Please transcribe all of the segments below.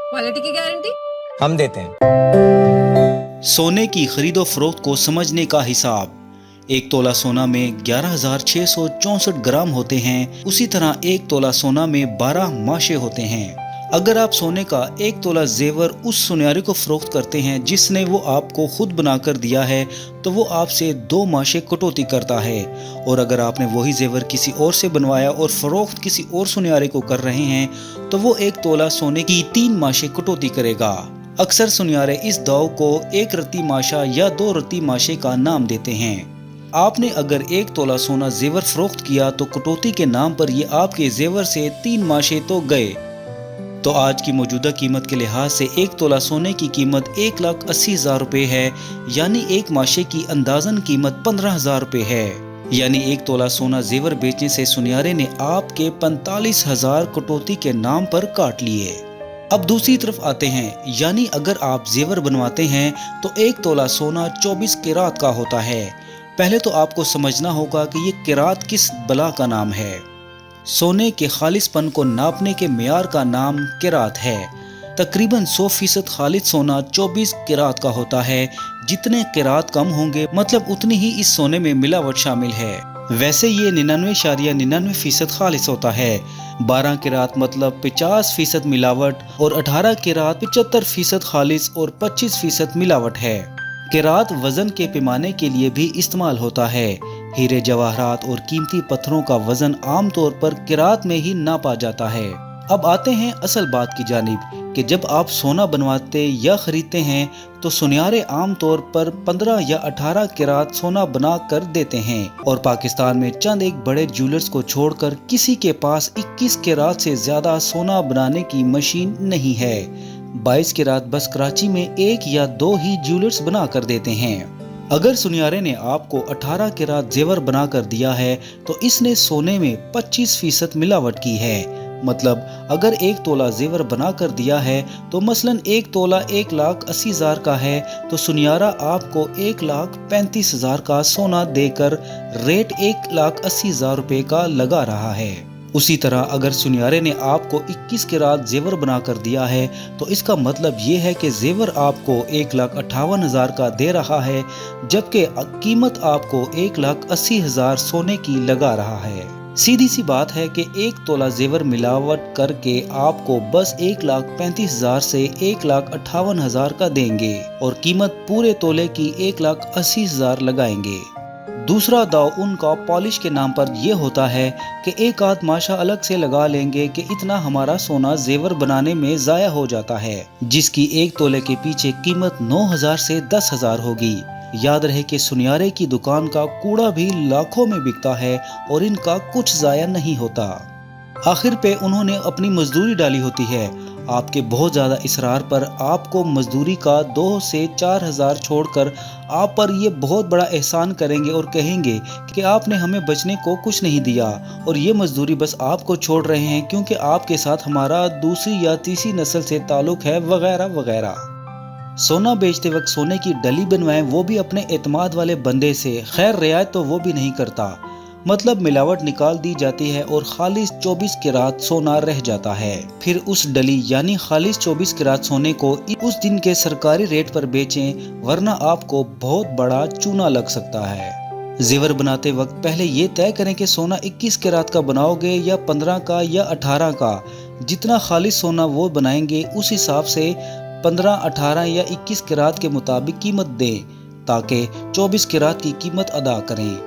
Quality की guarantee हम देते हैं। सोने की खरीदो फरोख्त को समझने का हिसाब। एक तोला सोना में 11,664 ग्राम होते हैं। उसी तरह एक तोला सोना में 12 माशे होते हैं। अगर आप सोने का एक तोला जेवर उस सुनहरे को फरोख्त करते हैं जिसने वो आपको खुद बनाकर दिया है, तो वो आपसे 2 माशे कटौती करता है। और अगर आपने वही जेवर किसी और से बनवाया और फरोख्त किसी और सुनहरे को कर रहे हैं, तो वो एक तोला सोने की 3 माशे कटौती करेगा। अक्सर सुनहरे इस दाव को एक रत्ती माशा या 2 रत्ती माशे का नाम देते हैं। आपने अगर एक तोला सोना जेवर फरोख्त किया तो कटौती के नाम पर ये आपके जेवर से 3 माशे तो गए। तो आज की मौजूदा कीमत के लिहाज से एक तोला सोने की कीमत 1,80,000 रुपए है, यानी एक माशे की अंदाजन कीमत 15,000 रुपए है। यानी एक तोला सोना जेवर बेचने से सुनहरे ने आपके 45,000 कटौती के नाम पर काट लिए। अब दूसरी तरफ आते हैं, यानी अगर आप जेवर बनवाते हैं तो एक तोला सोना 24 किरात का होता है। पहले तो आपको समझना होगा कि ये किरात किस बला का नाम है। सोने के खालिसपन को नापने के मेयार का नाम किरात है। तकरीबन 100% खालिद सोना 24 किरात का होता है। जितने किरात कम होंगे मतलब उतनी ही इस सोने में मिलावट शामिल है। वैसे ये 99.99% खालिस होता है। 12 किरात मतलब 50% मिलावट और 18 किरात 75% खालिस और 25% मिलावट है। किरात वजन के पैमाने के लिए भी इस्तेमाल होता है। हीरे जवाहरात और कीमती पत्थरों का वजन आमतौर पर किरात में ही नापा जाता है। अब आते हैं असल बात की जानिब कि जब आप सोना बनवाते या खरीदते हैं तो सुनहरे आमतौर पर 15 या 18 किरात सोना बना कर देते हैं। और पाकिस्तान में चंद एक बड़े ज्वेलर्स को छोड़कर किसी के पास 21 किरात से ज्यादा सोना बनाने की मशीन नहीं है। 22 किरात बस कराची में 1 या 2 ही ज्वेलर्स बना कर देते हैं। अगर सुनहरे ने आपको 18 किरात जेवर बना कर दिया है तो इसने सोने में 25% मिलावट की है। मतलब अगर एक तोला जेवर बना कर दिया है तो मसलन एक तोला 1,80,000 का है तो सुनहरा आपको 1,35,000 का सोना देकर रेट 1,80,000 रुपए का लगा रहा है। उसी तरह अगर सुनहरे ने आपको 21 किरात जेवर बना कर दिया है तो इसका मतलब ये है कि जेवर आपको 1,58,000 का दे रहा है, जबकि कीमत आपको 1,80,000 सोने की लगा रहा है। सीधी सी बात है कि एक तोला जेवर मिलावट करके आपको बस 1,35,000 से 1,58,000 का देंगे और कीमत पूरे तोले की 1,80,000 लगाएंगे। दूसरा दाव उनका पॉलिश के नाम पर यह होता है कि एक आध माशा अलग से लगा लेंगे कि इतना हमारा सोना जेवर बनाने में जाया हो जाता है, जिसकी एक तोले के पीछे कीमत 9,000 से 10,000 होगी। याद रहे कि सुनहरे की दुकान का कूड़ा भी लाखों में बिकता है और इनका कुछ जाया नहीं होता। आखिर पे उन्होंने अपनी मजदूरी डाली होती है। आपके बहुत ज्यादा इसरार पर आपको मजदूरी का 2 से 4,000 छोड़कर आप पर ये बहुत बड़ा एहसान करेंगे और कहेंगे कि आपने हमें बचने को कुछ नहीं दिया और ये मजदूरी बस आपको छोड़ रहे हैं क्योंकि आपके साथ हमारा दूसरी या तीसरी नस्ल से ताल्लुक है, वगैरह वगैरह। सोना बेचते वक्त सोने की डली बनवाएं, वो भी अपने एतमाद वाले बंदे से। खैर रियायत तो वो भी नहीं करता, मतलब मिलावट निकाल दी जाती है और खालिस 24 किरात सोना रह जाता है। फिर उस डली यानी खालिस 24 किरात सोने को उस दिन के सरकारी रेट पर बेचें, वरना आपको बहुत बड़ा चूना लग सकता है। जेवर बनाते वक्त पहले ये तय करें कि सोना 21 किरात का बनाओगे या 15 का या 18 का। जितना खालिस सोना वो बनाएंगे उस हिसाब से 15, 18 या 21 किरात के मुताबिक कीमत दें, ताकि 24 किरात की कीमत अदा करें।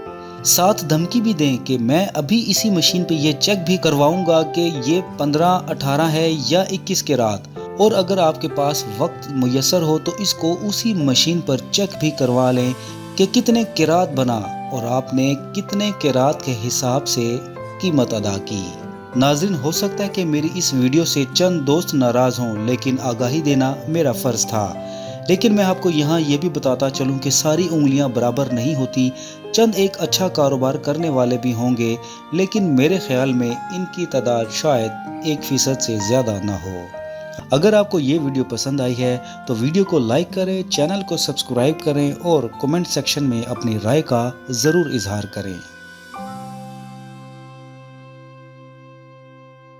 साथ धमकी भी दें कि मैं अभी इसी मशीन पे ये चेक भी करवाऊंगा कि ये 15, 18 है या 21 किरात। और अगर आपके पास वक्त मुयसर हो तो इसको उसी मशीन पर चेक भी करवा लें कि कितने किरात बना और आपने कितने किरात के हिसाब से कीमत अदा की। नाज़रीन, हो सकता है कि मेरी इस वीडियो से चंद दोस्त नाराज हों, लेकिन आगाही देना मेरा फर्ज था। लेकिन मैं आपको यहाँ ये भी बताता चलूँ कि सारी उंगलियाँ बराबर नहीं होती। चंद एक अच्छा कारोबार करने वाले भी होंगे, लेकिन मेरे ख्याल में इनकी तादाद शायद 1% से ज़्यादा ना हो। अगर आपको ये वीडियो पसंद आई है तो वीडियो को लाइक करें, चैनल को सब्सक्राइब करें और कमेंट सेक्शन में अपनी राय का ज़रूर इजहार करें।